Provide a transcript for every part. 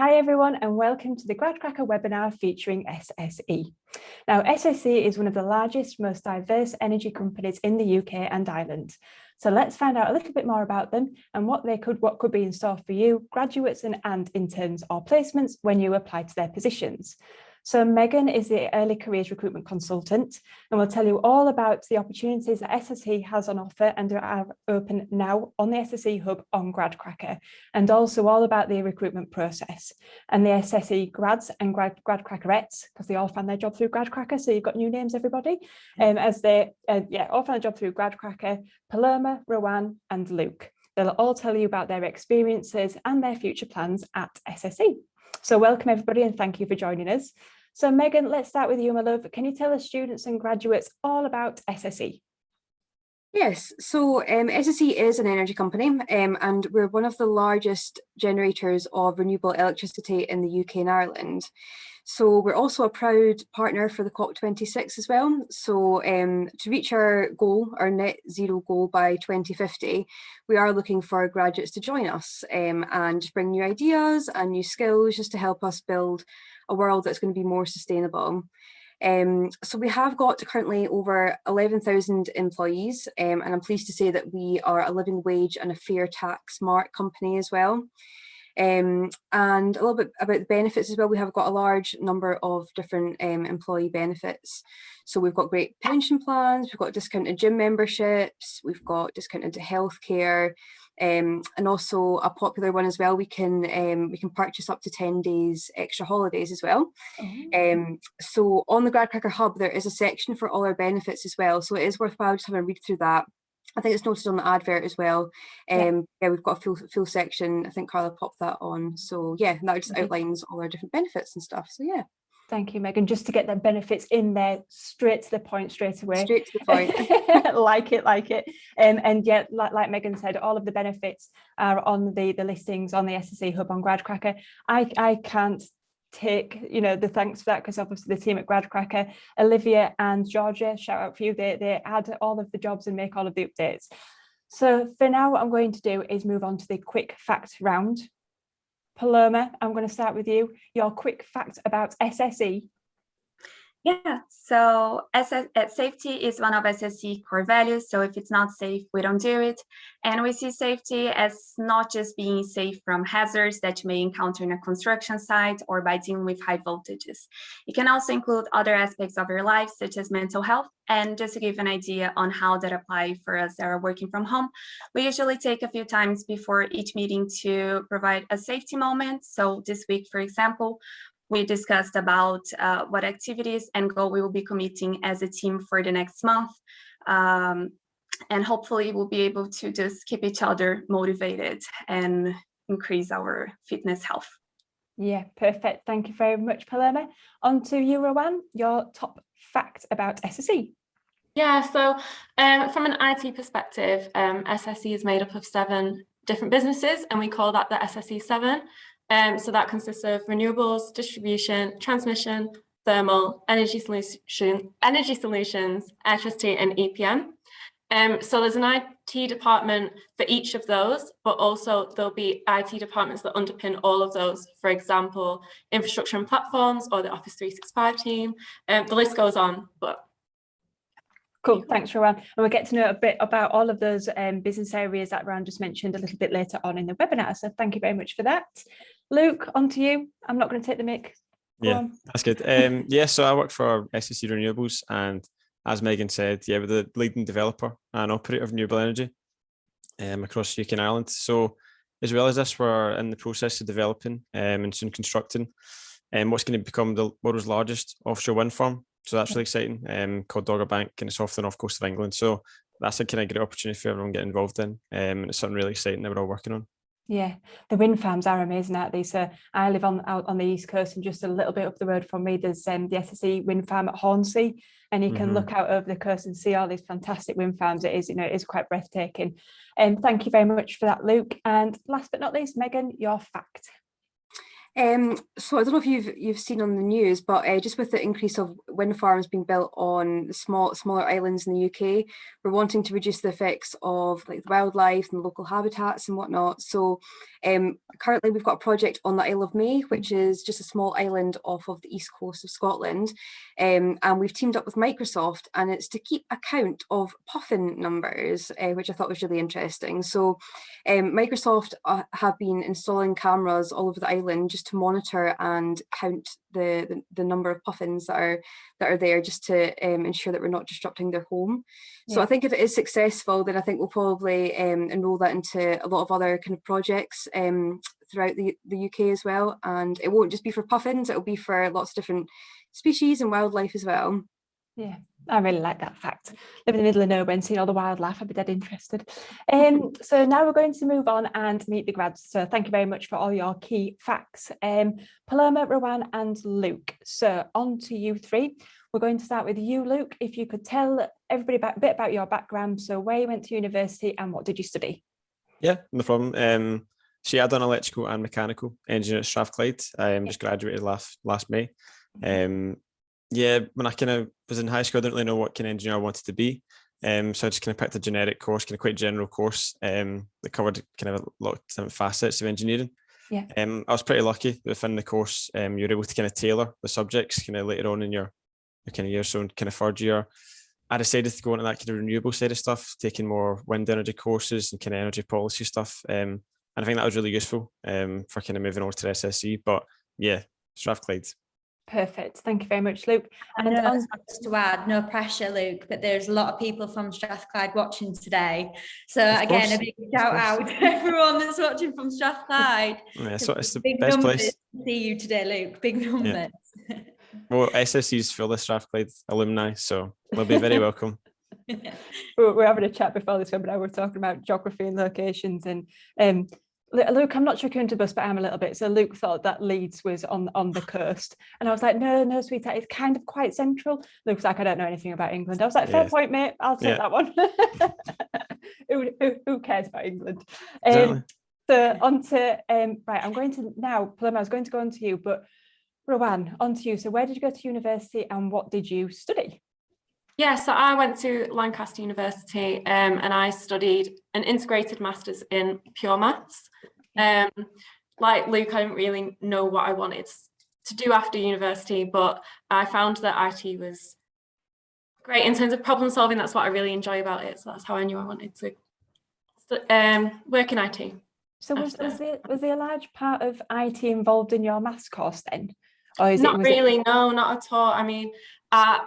Hi everyone and welcome to the GradCracker webinar featuring SSE. Now SSE is one of the largest, most diverse energy companies in the UK and Ireland. So let's find out a little bit more about them and what could be in store for you, graduates and interns or placements when you apply to their positions. So Megan is the Early Careers Recruitment Consultant and will tell you all about the opportunities that SSE has on offer and are open now on the SSE Hub on GradCracker, and also all about the recruitment process and the SSE grads and GradCrackerettes, because they all found their job through GradCracker, so you've got new names, everybody, as they all found a job through GradCracker, Paloma, Rowan and Luke. They'll all tell you about their experiences and their future plans at SSE. So welcome everybody and thank you for joining us. So Megan, let's start with you, my love. Can you tell us students and graduates all about SSE? Yes, so SSE is an energy company and we're one of the largest generators of renewable electricity in the UK and Ireland. So we're also a proud partner for the COP26 as well. So to reach our goal, our net zero goal by 2050, we are looking for graduates to join us and bring new ideas and new skills just to help us build a world that's going to be more sustainable. So we have got currently over 11,000 employees and I'm pleased to say that we are a living wage and a fair tax smart company as well. And a little bit about the benefits as well. We have got a large number of different employee benefits. So we've got great pension plans, we've got discounted gym memberships, we've got discounted healthcare, and also a popular one as well. We can purchase up to 10 days extra holidays as well. So on the GradCracker Hub, there is a section for all our benefits as well. So it is worthwhile just having a read through that. I think it's noted on the advert as well. Yeah, we've got a full section. I think Carla popped that on. So yeah, that just outlines all our different benefits and stuff. So yeah. Thank you, Megan. Just to get the benefits in there, straight to the point, straight away. Straight to the point. like it. And yet, like Megan said, all of the benefits are on the listings on the SSE Hub on GradCracker. I can't take the thanks for that, because obviously the team at GradCracker, Olivia and Georgia, shout out for you, they add all of the jobs and make all of the updates. So for now, what I'm going to do is move on to the quick fact round. Paloma, I'm going to start with you. Your quick fact about SSE. Yeah, so safety is one of SSE core values. So if it's not safe, we don't do it. And we see safety as not just being safe from hazards that you may encounter in a construction site or by dealing with high voltages. It can also include other aspects of your life, such as mental health. And just to give an idea on how that applies for us that are working from home, we usually take a few times before each meeting to provide a safety moment. So this week, for example, we discussed about what activities and goal we will be committing as a team for the next month. And hopefully we'll be able to just keep each other motivated and increase our fitness health. Yeah, perfect. Thank you very much, Paloma. On to you, Rowan, your top fact about SSE. Yeah, so from an IT perspective, SSE is made up of 7 different businesses and we call that the SSE 7. So that consists of renewables, distribution, transmission, thermal, energy solutions, electricity, and EPM. So there's an IT department for each of those, but also there'll be IT departments that underpin all of those. For example, infrastructure and platforms or the Office 365 team. The list goes on, but cool, thanks, Rowan. And we'll get to know a bit about all of those business areas that Rowan just mentioned a little bit later on in the webinar. So thank you very much for that. Luke, on to you. I'm not going to take the mic. Yeah, that's good. Yeah, so I work for SSE Renewables, and as Megan said, yeah, we're the leading developer and operator of renewable energy across UK and Ireland. So as well as this, we're in the process of developing and soon constructing what's going to become the world's largest offshore wind farm. So that's really exciting, called Dogger Bank, and it's off the north coast of England. So that's a kind of great opportunity for everyone to get involved in, and it's something really exciting that we're all working on. Yeah, the wind farms are amazing, aren't they? So I live out on the east coast, and just a little bit up the road from me, there's the SSE wind farm at Hornsea, and you can look out over the coast and see all these fantastic wind farms. It is, it is quite breathtaking. Thank you very much for that, Luke. And last but not least, Megan, your fact. So I don't know if you've seen on the news, but just with the increase of wind farms being built on smaller islands in the UK, we're wanting to reduce the effects of like the wildlife and local habitats and whatnot. So currently we've got a project on the Isle of May, which is just a small island off of the east coast of Scotland, and we've teamed up with Microsoft, and it's to keep account of puffin numbers, which I thought was really interesting. So Microsoft have been installing cameras all over the island just to monitor and count the number of puffins that are there, just to ensure that we're not disrupting their home. So I think if it is successful, then I think we'll probably enroll that into a lot of other kind of projects throughout the UK as well. And it won't just be for puffins, it'll be for lots of different species and wildlife as well. Yeah, I really like that fact. Live in the middle of nowhere and seeing all the wildlife, I'd be dead interested. So now we're going to move on and meet the grads. So thank you very much for all your key facts. Paloma, Rowan and Luke. So on to you three. We're going to start with you, Luke. If you could tell everybody a bit about your background, so where you went to university and what did you study? Yeah, no problem. So yeah, I've done electrical and mechanical engineering at Strathclyde. I just graduated last May. Yeah, when I kind of was in high school, I didn't really know what kind of engineer I wanted to be. So I just kind of picked a generic course, kind of quite general course that covered kind of a lot of different facets of engineering. Yeah. I was pretty lucky within the course. You're able to kind of tailor the subjects kind of later on in your kind of year. So in kind of third year, I decided to go into that kind of renewable side of stuff, taking more wind energy courses and kind of energy policy stuff. And I think that was really useful for kind of moving over to the SSE. But yeah, Strathclyde. Perfect. Thank you very much, Luke. And just to add, no pressure, Luke, but there's a lot of people from Strathclyde watching today. So again, a big shout out to everyone that's watching from Strathclyde. Yeah, so it's the big best numbers place. to see you today, Luke. Big numbers. Yeah. Well, SSE is full of Strathclyde alumni, so they'll be very welcome. We're having a chat before this webinar. We're talking about geography and locations, and Luke, I'm not sure you're into bus, but I'm a little bit. So Luke thought that Leeds was on the coast, and I was like, no, sweetheart, it's kind of quite central. Luke's like, I don't know anything about England. I was like, fair point, mate. I'll take that one. who cares about England? Exactly. So on to right. I'm going to now, Paloma. I was going to go on to you, but Rowan, on to you. So where did you go to university, and what did you study? Yeah, so I went to Lancaster University and I studied an integrated master's in pure maths. Like Luke, I didn't really know what I wanted to do after university, but I found that IT was great in terms of problem solving. That's what I really enjoy about it. So that's how I knew I wanted to work in IT. So was there a large part of IT involved in your maths course then? Or is not really, no, not at all. I mean, at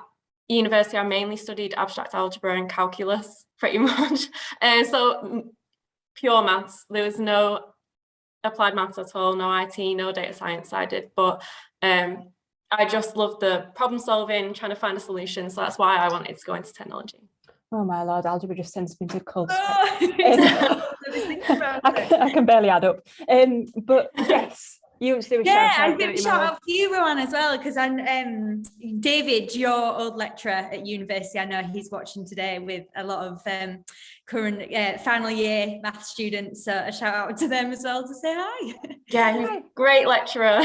university, I mainly studied abstract algebra and calculus, pretty much. So pure maths, there was no applied maths at all, no IT, no data science I did, but I just loved the problem solving, trying to find a solution. So that's why I wanted to go into technology. Oh my Lord, algebra just sends me to cold sweat. I can barely add up. But yes. A big shout out to you, Rowan, as well, because I'm David, your old lecturer at university. I know he's watching today with a lot of current final year math students. So a shout out to them as well to say hi. Yeah, he's a great lecturer.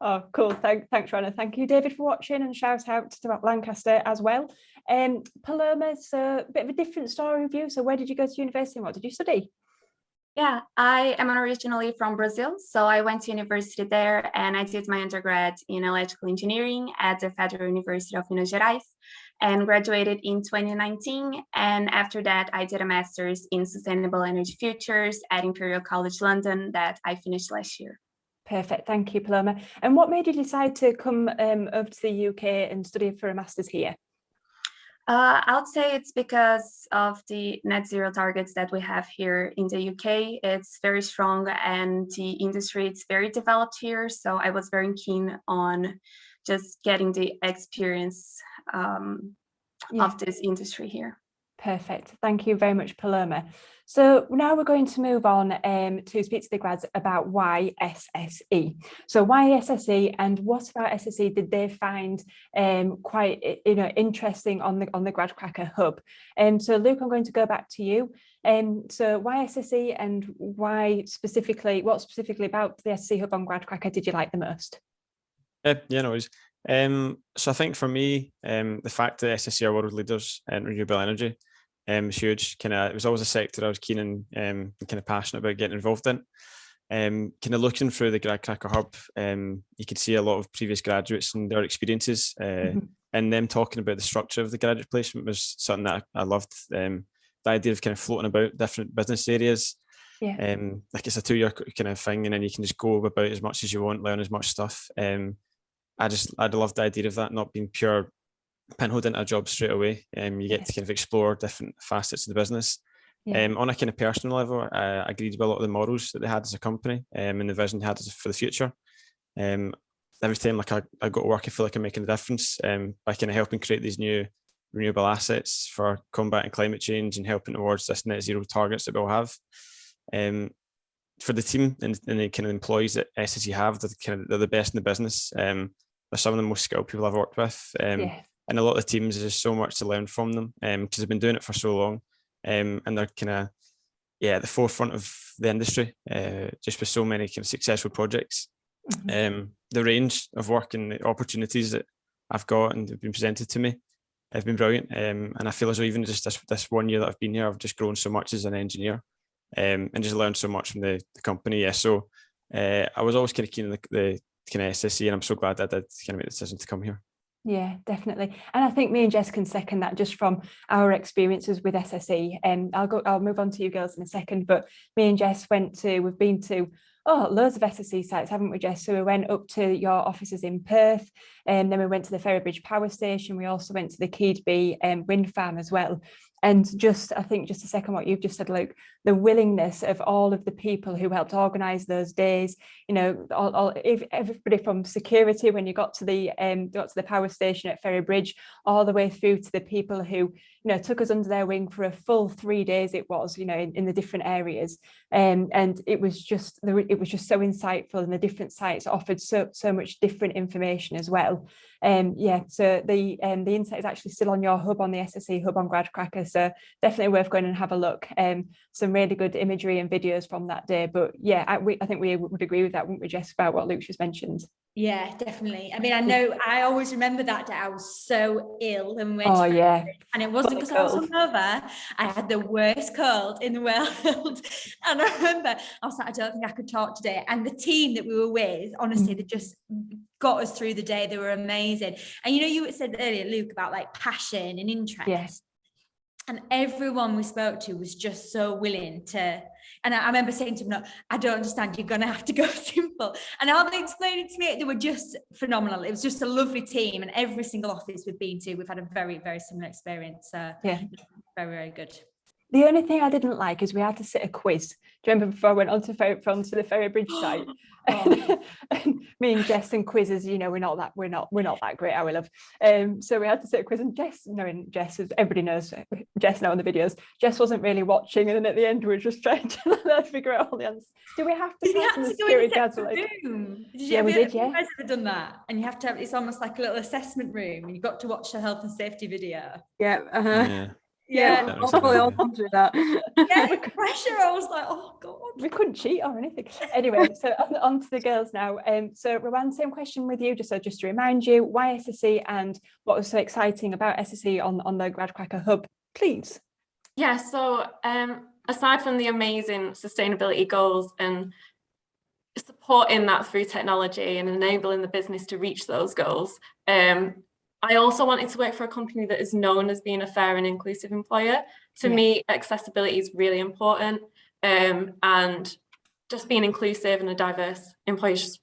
Oh, cool. Thanks, Rana. Thank you, David, for watching, and shout out to Lancaster as well. Paloma, so a bit of a different story of you. So where did you go to university and what did you study? Yeah, I am originally from Brazil, so I went to university there and I did my undergrad in electrical engineering at the Federal University of Minas Gerais and graduated in 2019. And after that, I did a master's in sustainable energy futures at Imperial College London that I finished last year. Perfect, thank you, Paloma. And what made you decide to come over to the UK and study for a master's here? I would say it's because of the net zero targets that we have here in the UK. It's very strong and the industry is very developed here. So I was very keen on just getting the experience of this industry here. Perfect. Thank you very much, Paloma. So now we're going to move on to speak to the grads about why SSE. So why SSE, and what about SSE did they find quite interesting on the GradCracker hub? So Luke, I'm going to go back to you. So why SSE, and what specifically about the SSE Hub on GradCracker did you like the most? Yeah, no worries. So I think for me, the fact that SSE are world leaders in renewable energy was huge. It was always a sector I was keen and kind of passionate about getting involved in. Kind of looking through the GradCracker Hub, you could see a lot of previous graduates and their experiences, and them talking about the structure of the graduate placement was something that I loved. The idea of kind of floating about different business areas. Yeah. Like it's a 2-year kind of thing, and then you can just go about as much as you want, learn as much stuff. I love the idea of that not being pure pinholed into a job straight away. You get to kind of explore different facets of the business. On a kind of personal level, I agreed with a lot of the morals that they had as a company, and the vision they had for the future. Every time like I go to work, I feel like I'm making a difference by kind of helping create these new renewable assets for combating climate change and helping towards this net zero targets that we'll have. For the team and the kind of employees that SSE have, they're the best in the business. They're some of the most skilled people I've worked with. And a lot of the teams, there's just so much to learn from them because they've been doing it for so long. And they're kind of at the forefront of the industry, just with so many kind of successful projects. The range of work and the opportunities that I've got and have been presented to me have been brilliant. And I feel as though even just this 1 year that I've been here, I've just grown so much as an engineer, and just learned so much from the company. So I was always kind of keen on the kind of SSE, and I'm so glad that I did kind of make the decision to come here. Yeah, definitely. And I think me and Jess can second that just from our experiences with SSE. And I'll move on to you girls in a second, but me and Jess we've been to loads of SSE sites, haven't we, Jess? So we went up to your offices in Perth, and then we went to the Ferrybridge Power Station. We also went to the Keedby wind farm as well. And I think just to second what you've just said, Luke, the willingness of all of the people who helped organise those days, if everybody from security when you got to the power station at Ferrybridge, all the way through to the people who took us under their wing for a full 3 days. It was in the different areas, and it was just so insightful, and the different sites offered so much different information as well. So the insight is actually still on your hub, on the SSE hub on GradCracker, so definitely worth going and have a look. Some really good imagery and videos from that day. But yeah, I think we would agree with that, wouldn't we, Jess, about what Luke just mentioned? Yeah, definitely. I mean, I know I always remember that day. I was so ill and went and it wasn't because I was hungover. I had the worst cold in the world. And I remember I was like, I don't think I could talk today. And the team that we were with, honestly, they just got us through the day. They were amazing. And you said earlier, Luke, about like passion and interest. Yes. And everyone we spoke to was just so willing to, and I remember saying to them, no, I don't understand, you're going to have to go simple. And how they explained it to me, they were just phenomenal. It was just a lovely team, and every single office we've been to, we've had a very, very similar experience. Very, very good. The only thing I didn't like is we had to sit a quiz. Do you remember before I went onto the Ferrybridge site? And me and Jess and quizzes, we're not that great, our love. So we had to sit a quiz, and Jess, knowing Jess, as everybody knows, Jess now on the videos, Jess wasn't really watching, and then at the end we were just trying to figure out all the answers. Do we have to start in the security guards? Yeah, we did. Yeah, you guys ever done that? And you have to have, it's almost like a little assessment room, and you've got to watch the health and safety video. Yeah, I'll probably all come through that. Yeah, the pressure. I was like, oh God. We couldn't cheat or anything. Anyway, so on to the girls now. So Rowan, same question with you, just to remind you, why SSE and what was so exciting about SSE on the GradCracker hub, please? Yeah, so aside from the amazing sustainability goals and supporting that through technology and enabling the business to reach those goals, I also wanted to work for a company that is known as being a fair and inclusive employer. To me, accessibility is really important, and just being inclusive and a diverse employer is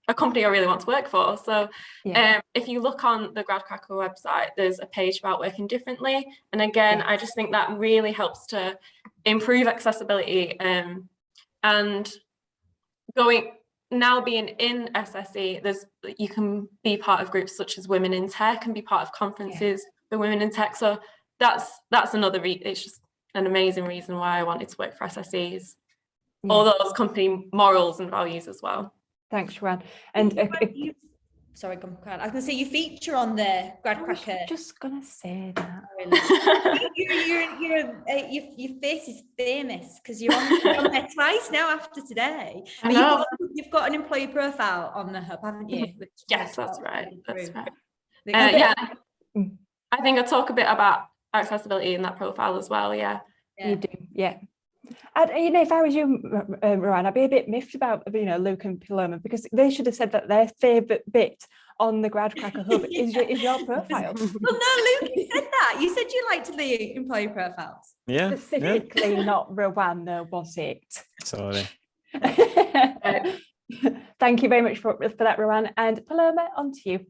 a company I really want to work for. So if you look on the GradCracker website, there's a page about working differently. And again, I just think that really helps to improve accessibility, and now being in SSE, you can be part of groups such as Women in Tech and be part of conferences for Women in Tech. So that's another it's just an amazing reason why I wanted to work for SSEs. All those company morals and values as well. Thanks, Rowan. And sorry, I was going to say you feature on the Grad Cracker. Just gonna say that. Your face is famous because you're on there twice now after today. I know. You've got an employee profile on the hub, haven't you? Yes, that's right. That's right. Yeah. I think I talk a bit about accessibility in that profile as well. Yeah. You do, yeah. And, if I was you, Rowan, I'd be a bit miffed about, Luke and Paloma, because they should have said that their favourite bit on the Grad Cracker Hub is your profile. Well, no, Luke, you said that. You said you liked the employee profiles. Yeah. Specifically, not Rowan, though, was it? Sorry. Thank you very much for that, Rowan. And Paloma, on to you.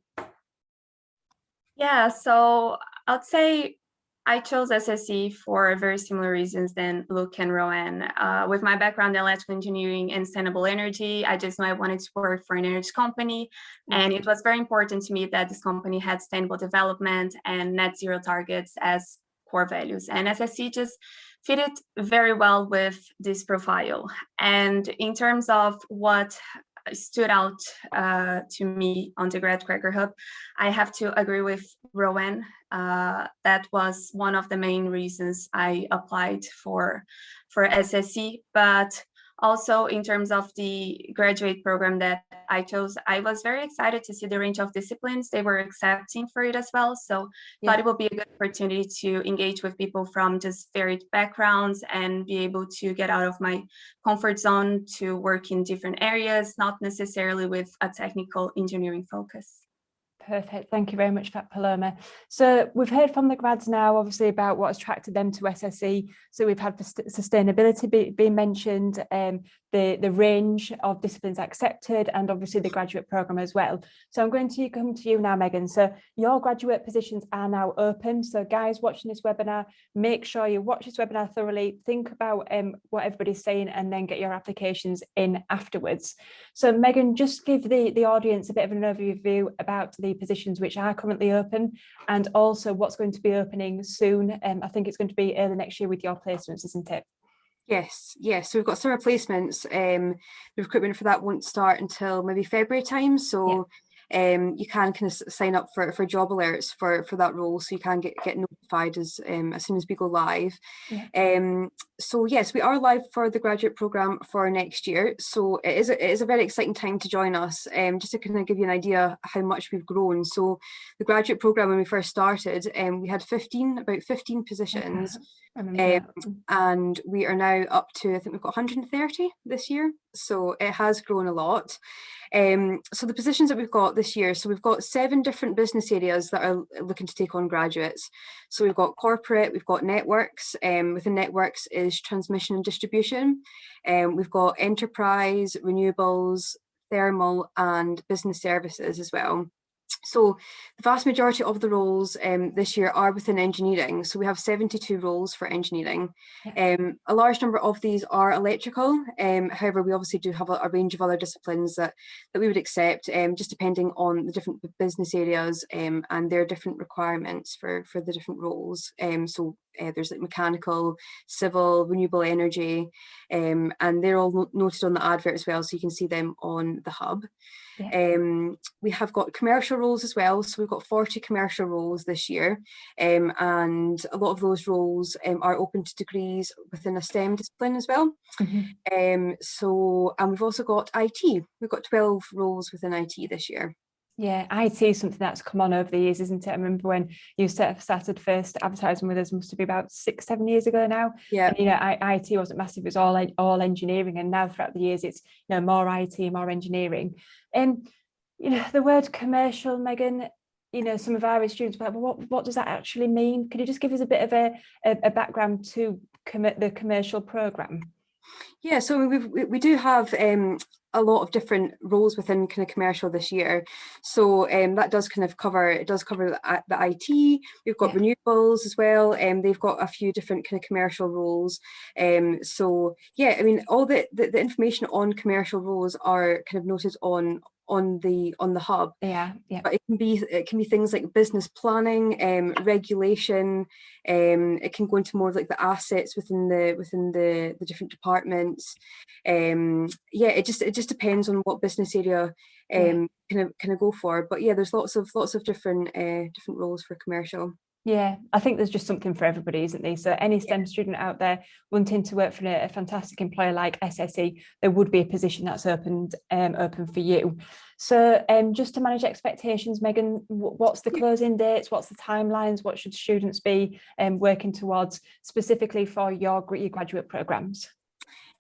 Yeah, so I'd say I chose SSE for very similar reasons than Luke and Rowan. With my background in electrical engineering and sustainable energy, I just knew I wanted to work for an energy company. And it was very important to me that this company had sustainable development and net zero targets as core values. And SSE just fitted very well with this profile. And in terms of what stood out to me on the Grad Cracker Hub, I have to agree with Rowan. That was one of the main reasons I applied for SSE, but also in terms of the graduate program that I chose, I was very excited to see the range of disciplines they were accepting for it as well. So thought it would be a good opportunity to engage with people from just varied backgrounds and be able to get out of my comfort zone to work in different areas, not necessarily with a technical engineering focus. Perfect. Thank you very much for that, Paloma. So we've heard from the grads now, obviously, about what attracted them to SSE. So we've had sustainability being mentioned, the range of disciplines accepted, and obviously the graduate programme as well. So I'm going to come to you now, Megan. So your graduate positions are now open. So guys watching this webinar, make sure you watch this webinar thoroughly, think about what everybody's saying, and then get your applications in afterwards. So Megan, just give the audience a bit of an overview about the positions which are currently open, and also what's going to be opening soon. I think it's going to be early next year with your placements, isn't it? Yes. So we've got summer placements. The recruitment for that won't start until maybe February time. So you can kind of sign up for job alerts for that role, so you can get notified as soon as we go live. So yes, we are live for the graduate programme for next year. So it is a very exciting time to join us. Just to kind of give you an idea how much we've grown. So the graduate programme, when we first started, we had about 15 positions. And we are now up to, I think we've got 130 this year. So it has grown a lot. So the positions that we've got this year, so we've got 7 different business areas that are looking to take on graduates. So we've got corporate, we've got networks, within networks is transmission and distribution. We've got enterprise, renewables, thermal, and business services as well. So the vast majority of the roles this year are within engineering. So we have 72 roles for engineering. A large number of these are electrical. However, we obviously do have a range of other disciplines that we would accept, just depending on the different business areas and their different requirements for the different roles. So there's like mechanical, civil, renewable energy, and they're all noted on the advert as well, so you can see them on the hub. We have got commercial roles as well, so we've got 40 commercial roles this year, and a lot of those roles are open to degrees within a STEM discipline as well. And we've also got IT. We've got 12 roles within IT this year. Yeah, IT is something that's come on over the years, isn't it? I remember when you started first advertising with us, must be about 6-7 years ago now. And, IT wasn't massive, it was all engineering, and now throughout the years it's more IT, more engineering. And the word commercial, Megan, some of our students are like, well, what does that actually mean? Could you just give us a bit of a background to the commercial programme? Yeah, so we do have a lot of different roles within kind of commercial this year. So that does kind of cover the IT. We've got renewables as well, and they've got a few different kind of commercial roles. So yeah, I mean, all the information on commercial roles are kind of noted on the hub. But it can be things like business planning, regulation. It can go into more of like the assets within the different departments. It just depends on what business area kind of go for. But yeah, there's lots of different roles for commercial. Yeah, I think there's just something for everybody, isn't there? So any STEM student out there wanting to work for a fantastic employer like SSE, there would be a position that's open for you. So just to manage expectations, Megan, what's the closing dates? What's the timelines? What should students be working towards specifically for your graduate programmes?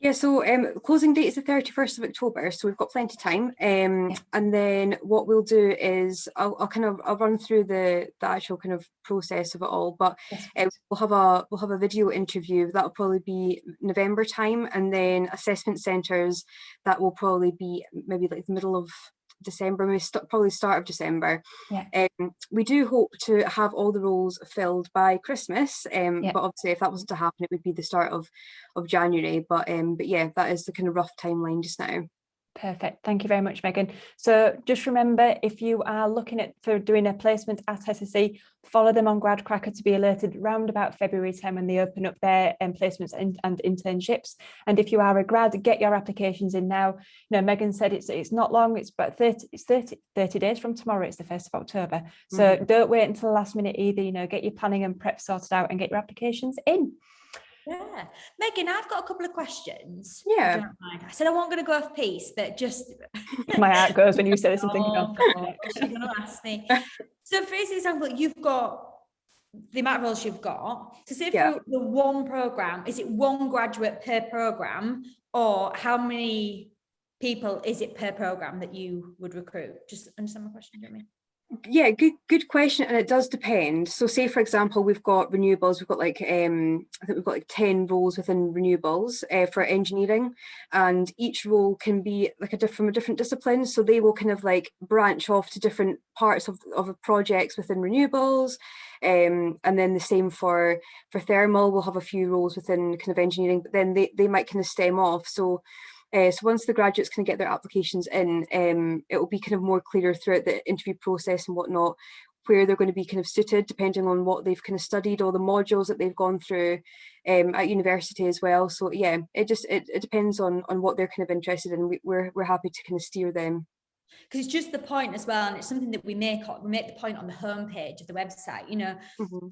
Yeah, so closing date is the 31st of October, so we've got plenty of time. And then what we'll do is I'll run through the actual kind of process of it all, but we'll have a video interview that'll probably be November time, and then assessment centres that will probably be maybe like the middle of December, probably start of December. We do hope to have all the roles filled by Christmas, but obviously if that was to happen, it would be the start of January. But yeah, that is the kind of rough timeline just now. Perfect. Thank you very much, Megan. So just remember, if you are looking for doing a placement at SSE, follow them on GradCracker to be alerted round about February time when they open up their placements and internships. And if you are a grad, get your applications in now. You know, Megan said it's not long, it's about 30 days from tomorrow, it's the 1st of October. So don't wait until the last minute either, you know, get your planning and prep sorted out and get your applications in. Yeah, Megan, I've got a couple of questions. Yeah, I said I wasn't going to go off piece, but just my heart goes when you say this. I'm thinking, what's she going to ask me? So, for example, you've got the amount of roles you've got. So, say for the one program, is it one graduate per program, or how many people is it per program that you would recruit? Just understand my question, do you know what I mean? Yeah, good question, and it does depend. So say for example, we've got renewables, we've got like I think we've got like 10 roles within renewables for engineering, and each role can be like from a different discipline, so they will kind of like branch off to different parts of projects within renewables. And then the same for thermal, we'll have a few roles within kind of engineering, but then they might kind of stem off. So once the graduates can get their applications in, it will be kind of more clearer throughout the interview process and whatnot, where they're going to be kind of suited depending on what they've kind of studied, all the modules that they've gone through at university as well. So yeah, it depends on what they're kind of interested in. We're happy to kind of steer them. Because it's just the point as well, and it's something that we make the point on the homepage of the website. You know,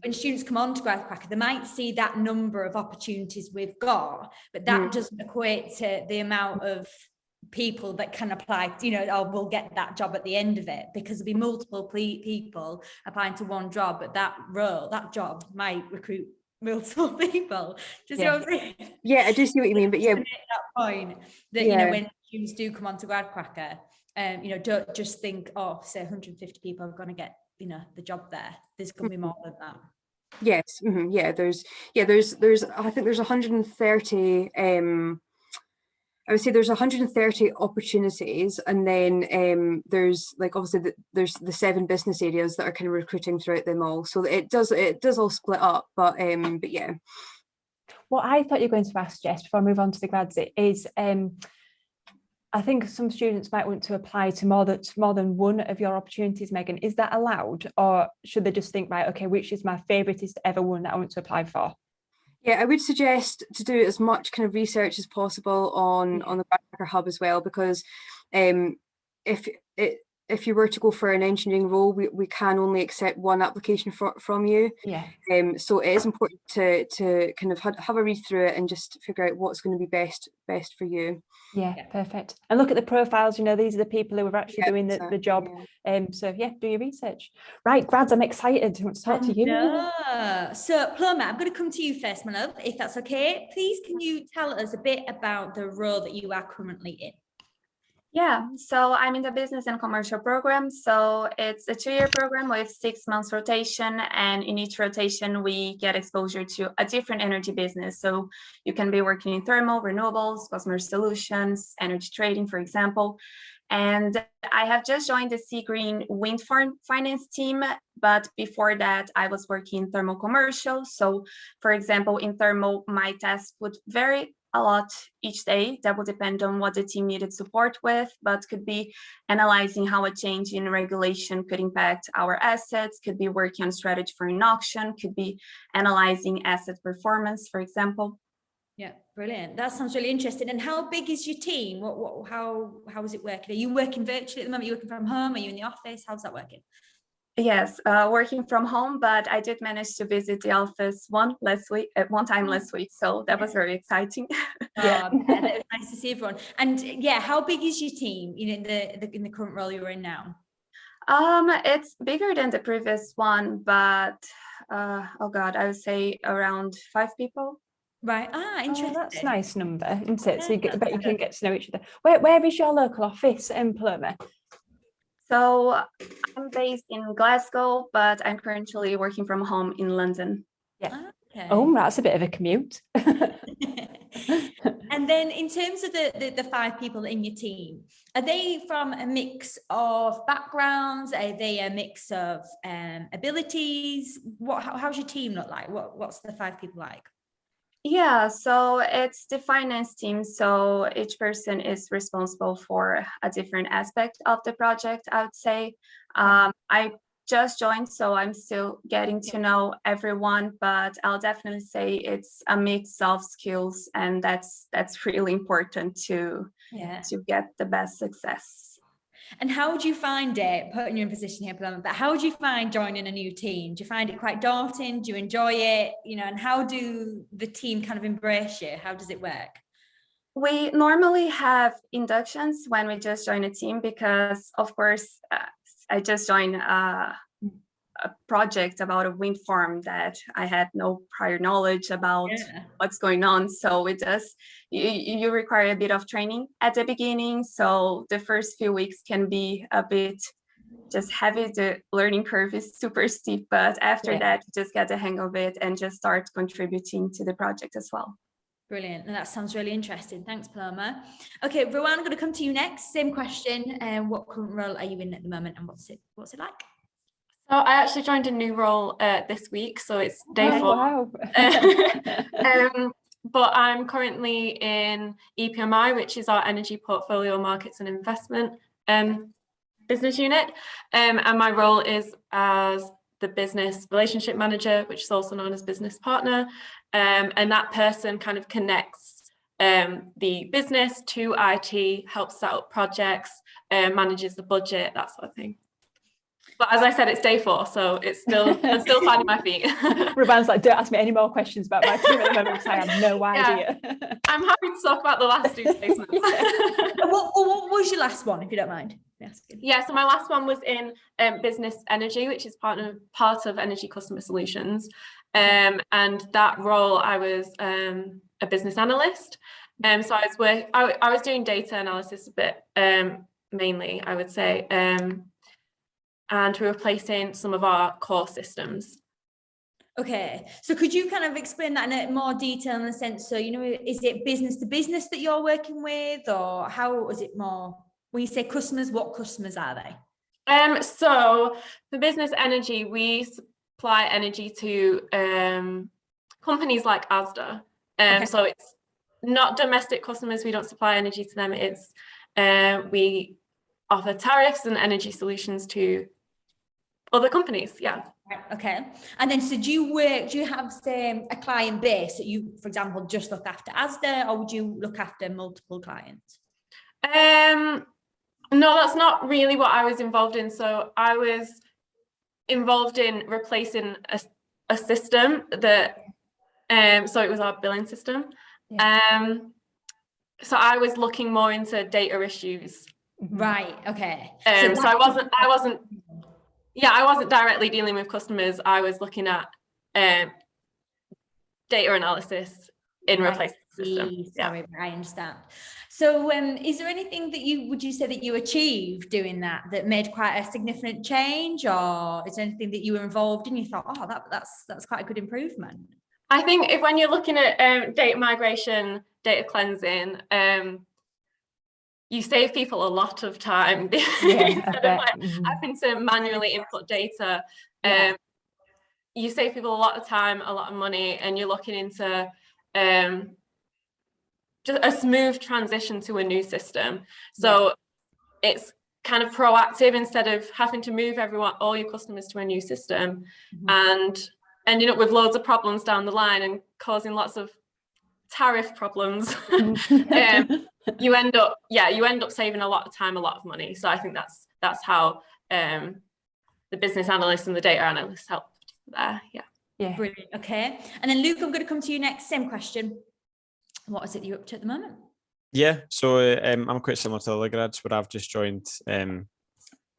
when students come on to GradCracker, they might see that number of opportunities we've got, but that doesn't equate to the amount of people that can apply, you know, or will get that job at the end of it, because there'll be multiple people applying to one job, but that job might recruit multiple people. Just know what I'm saying? Yeah, I do see what you mean, but yeah, to make that point that you know, when students do come on to GradCracker, you know, don't just think, oh, say 150 people are going to get, you know, the job there. There's going to be more than that. Yes. Yeah, there's I think there's 130 I would say there's 130 opportunities, and then there's like obviously there's the 7 business areas that are kind of recruiting throughout them all. So it does all split up, but yeah. What I thought you were going to ask, Jess, before I move on to the grads, is I think some students might want to apply to more than one of your opportunities, Megan. Is that allowed, or should they just think, right, okay, which is my favouriteest ever one that I want to apply for? Yeah, I would suggest to do as much kind of research as possible on the GradCracker Hub as well, because if you were to go for an engineering role, we can only accept one application from you. Yeah. So it is important to kind of have a read through it and just figure out what's going to be best for you. Yeah, perfect. And look at the profiles, you know, these are the people who are actually doing the job. Yeah. So yeah, do your research. Right, grads, I'm excited. I want to talk to you. So Plumber, I'm going to come to you first, my love, if that's okay. Please, can you tell us a bit about the role that you are currently in? Yeah, so I'm in the business and commercial program. So it's a 2-year program with 6 months rotation. And in each rotation, we get exposure to a different energy business. So you can be working in thermal, renewables, customer solutions, energy trading, for example. And I have just joined the Sea Green Wind Farm Finance team. But before that, I was working in thermal commercial. So for example, in thermal, my tasks would vary a lot each day. That will depend on what the team needed support with, but could be analyzing how a change in regulation could impact our assets, could be working on strategy for an auction, could be analyzing asset performance, for example. Yeah, Brilliant. That sounds really interesting. And how big is your team? How is it working? Are you working virtually at the moment? Are you working from home? Are you in the office? How's that working? Yes, working from home, but I did manage to visit the office one time last week, so that was very exciting. Yeah, it was nice to see everyone. And yeah, how big is your team in the current role you're in now? It's bigger than the previous one, but oh God, I would say around 5 people. Right. Interesting. Oh, that's a nice number, isn't it? So you can get to know each other. Where is your local office in Paloma? So I'm based in Glasgow, but I'm currently working from home in London. Yeah. Okay. Oh, that's a bit of a commute. And then in terms of the 5 people in your team, are they from a mix of backgrounds? Are they a mix of abilities? How's your team look like? What's the 5 people like? Yeah, so it's the finance team. So each person is responsible for a different aspect of the project, I would say. I just joined, so I'm still getting to know everyone, but I'll definitely say it's a mix of skills, and that's really important to get the best success. And how would you find it, putting you in position here, but how would you find joining a new team? Do you find it quite daunting? Do you enjoy it? And how do the team kind of embrace you? How does it work? We normally have inductions when we just join a team because, of course, I just joined a project about a wind farm that I had no prior knowledge about what's going on. So it does, you require a bit of training at the beginning. So the first few weeks can be a bit just heavy. The learning curve is super steep, but after that, you just get the hang of it and just start contributing to the project as well. Brilliant. And that sounds really interesting. Thanks, Paloma. Okay, Rowan, I'm going to come to you next. Same question. What current role are you in at the moment, and what's it like? So I actually joined a new role this week, so it's day 4. Wow. But I'm currently in EPMI, which is our Energy Portfolio Markets and Investment business unit. And my role is as the Business Relationship Manager, which is also known as Business Partner. And that person kind of connects the business to IT, helps set up projects, manages the budget, that sort of thing. But as I said, it's day 4, so I'm still finding my feet. Ruban's like, don't ask me any more questions about my team at the moment because I have no idea. I'm happy to talk about the last 2 placements. What was your last one, if you don't mind? Yeah, so my last one was in business energy, which is part of Energy Customer Solutions. And that role, I was a business analyst. So I was doing data analysis a bit, mainly, I would say. And we were replacing some of our core systems. Okay, so could you kind of explain that in more detail in the sense, so, is it business to business that you're working with, or how is it more, when you say customers, what customers are they? So for business energy, we supply energy to companies like Asda. So it's not domestic customers, we don't supply energy to them, it's we offer tariffs and energy solutions to other companies, yeah. Okay, and then so do you have, say, a client base that you, for example, just look after Asda, or would you look after multiple clients? No, that's not really what I was involved in. So I was involved in replacing a system that, so it was our billing system. Yeah. So I was looking more into data issues. Right. Okay. So I wasn't directly dealing with customers. I was looking at data analysis in replacing the system. Sorry, I understand. So is there anything that would you say that you achieved doing that made quite a significant change, or is there anything that you were involved in, you thought, oh, that's quite a good improvement? I think when you're looking at data migration, data cleansing, you save people a lot of time instead of having to manually input data. You save people a lot of time, a lot of money, and you're looking into just a smooth transition to a new system. So it's kind of proactive instead of having to move all your customers to a new system and ending up with loads of problems down the line and causing lots of tariff problems, you end up saving a lot of time, a lot of money. So I think that's how the business analysts and the data analysts helped there. Yeah, brilliant. Okay, and then Luke, I'm going to come to you next. Same question. What is it you're up to at the moment? Yeah, so I'm quite similar to the other grads, where I've just joined a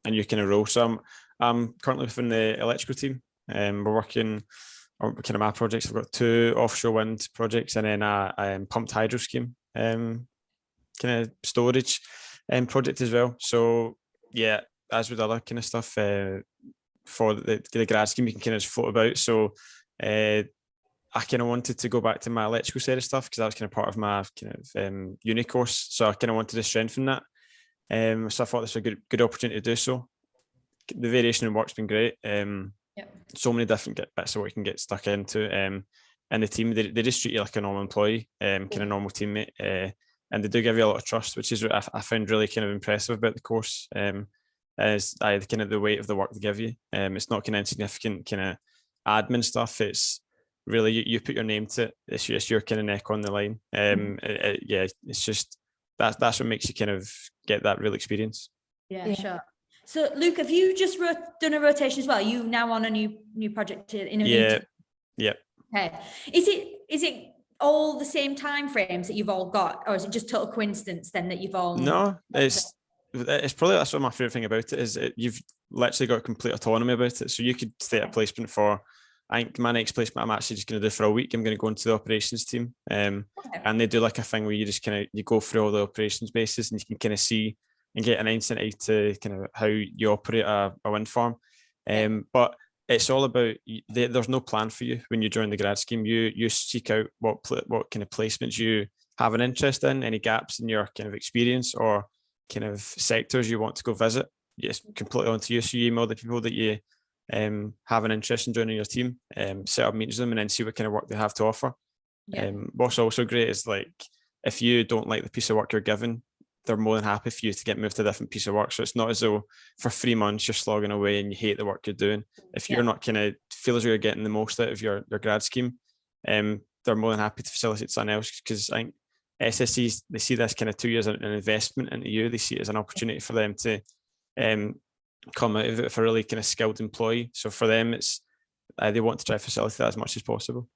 new kind of role. So I'm currently within the electrical team. We're working on kind of my projects. I've got 2 offshore wind projects and then a pumped hydro scheme kind of storage project as well. So yeah, as with other kind of stuff for the grad scheme, you can kind of float about. So I kind of wanted to go back to my electrical side of stuff because that was kind of part of my kind of uni course. So I kind of wanted to strengthen that. So I thought this was a good opportunity to do so. The variation in work's been great. So many different bits of what you can get stuck into. And the team, they just treat you like a normal employee, kind of normal teammate. And they do give you a lot of trust, which is what I found really kind of impressive about the course. Is kind of the weight of the work they give you. It's not kind of insignificant kind of admin stuff. It's really you put your name to it. It's just your kind of neck on the line. It's just that's what makes you kind of get that real experience. Yeah, sure. So Luke, have you just done a rotation as well? Are you now on a new project in a new team? Yeah. Okay. Is it all the same time frames that you've all got, or is it just total coincidence then that you've all? No, it's probably, that's what my favorite thing about it is. You've literally got complete autonomy about it. So you could stay at a placement for, I think my next placement I'm actually just going to do for a week. I'm going to go into the operations team, and they do like a thing where you just kind of you go through all the operations bases and you can kind of see and get an insight into kind of how you operate a wind farm. But it's all about, there's no plan for you when you join the grad scheme. You seek out what kind of placements you have an interest in, any gaps in your kind of experience or kind of sectors you want to go visit. It's completely onto you. So you email the people that you have an interest in joining your team, set up meetings with them and then see what kind of work they have to offer. What's also great is like, if you don't like the piece of work you're given, they're more than happy for you to get moved to a different piece of work. So it's not as though for 3 months you're slogging away and you hate the work you're doing. If you're not kind of feel as though you're getting the most out of your grad scheme, they're more than happy to facilitate something else, because I think SSEs, they see this kind of 2 years as an investment into you. They see it as an opportunity for them to come out of it for a really kind of skilled employee. So for them, it's they want to try to facilitate that as much as possible.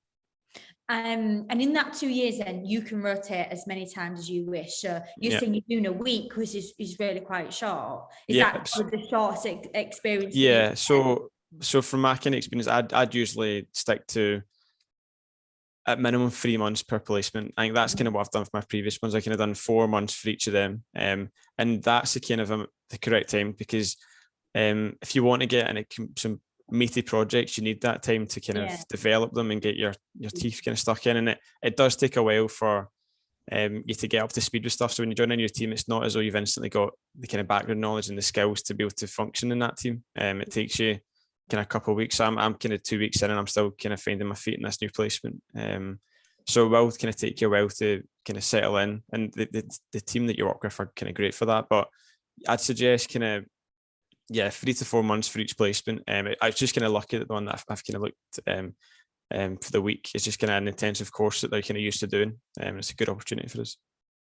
And in that 2 years, then you can rotate as many times as you wish. So you're saying you're doing a week, which is really quite short. Is that the shortest experience? Yeah. So from my kind of experience, I'd usually stick to at minimum 3 months per placement. I think that's kind of what I've done for my previous ones. I kind of done 4 months for each of them, and that's the kind of the correct time, because if you want to get in some meaty projects, you need that time to kind of develop them and get your teeth kind of stuck in, and it does take a while for you to get up to speed with stuff. So when you join a new team, it's not as though you've instantly got the kind of background knowledge and the skills to be able to function in that team. It takes you kind of a couple of weeks. So I'm kind of 2 weeks in and I'm still kind of finding my feet in this new placement. So it will kind of take you a while to kind of settle in, and the team that you work with are kind of great for that. But I'd suggest kind of 3 to 4 months for each placement. I was just kind of lucky that the one that I've kind of looked for the week is just kind of an intensive course that they're kind of used to doing. It's a good opportunity for us.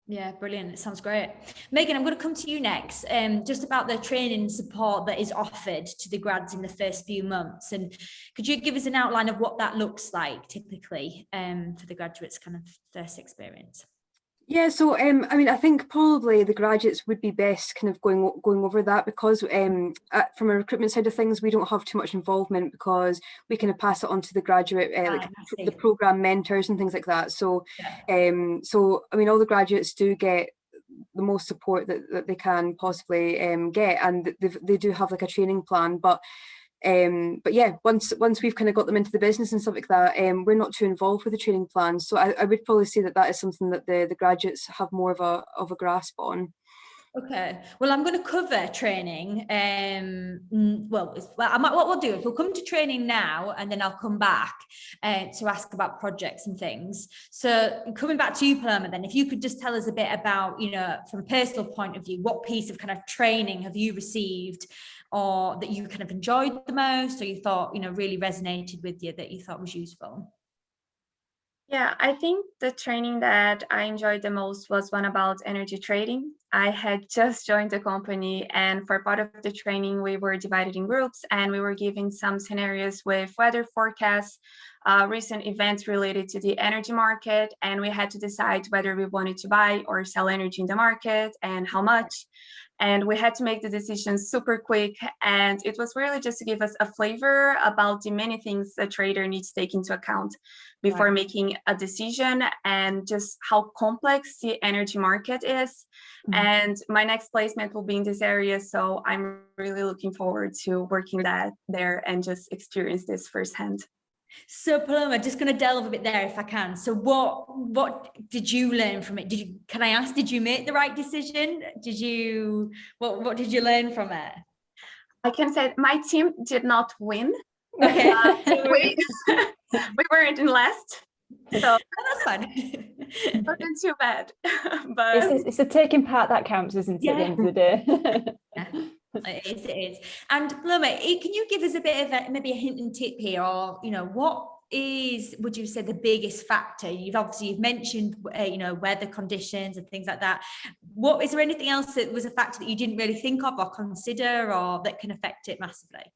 Yeah, brilliant. It sounds great. Megan, I'm going to come to you next, just about the training support that is offered to the grads in the first few months. And could you give us an outline of what that looks like typically for the graduates' kind of first experience? Yeah, so I mean, I think probably the graduates would be best kind of going over that, because from a recruitment side of things, we don't have too much involvement, because we kind of pass it on to the graduate, like the program mentors and things like that. So, so I mean, all the graduates do get the most support that they can possibly get, and they do have like a training plan, but yeah, once we've kind of got them into the business and stuff like that, we're not too involved with the training plan. So I would probably say that is something that the graduates have more of a grasp on. Okay, well, I'm going to cover training. What we'll do is we'll come to training now, and then I'll come back to ask about projects and things. So coming back to you, Paloma, then, if you could just tell us a bit about, from a personal point of view, what piece of kind of training have you received, or that you kind of enjoyed the most, or you thought, really resonated with you, that you thought was useful? Yeah, I think the training that I enjoyed the most was one about energy trading. I had just joined the company, and for part of the training, we were divided in groups and we were given some scenarios with weather forecasts, recent events related to the energy market, and we had to decide whether we wanted to buy or sell energy in the market and how much. And we had to make the decision super quick. And it was really just to give us a flavor about the many things a trader needs to take into account before making a decision, and just how complex the energy market is. And my next placement will be in this area. So I'm really looking forward to working there and just experience this firsthand. So Paloma, just going to delve a bit there if I can. So what did you learn from it? Can I ask, did you make the right decision? What did you learn from it? I can say my team did not win. Okay. we weren't in last. So that's fine. It wasn't too bad. But it's the taking part that counts, isn't it, at the end of the day? Yeah. It is. And Paloma, can you give us a bit of maybe a hint and tip here, or what would you say the biggest factor? You've mentioned weather conditions and things like that. Is there anything else that was a factor that you didn't really think of or consider, or that can affect it massively?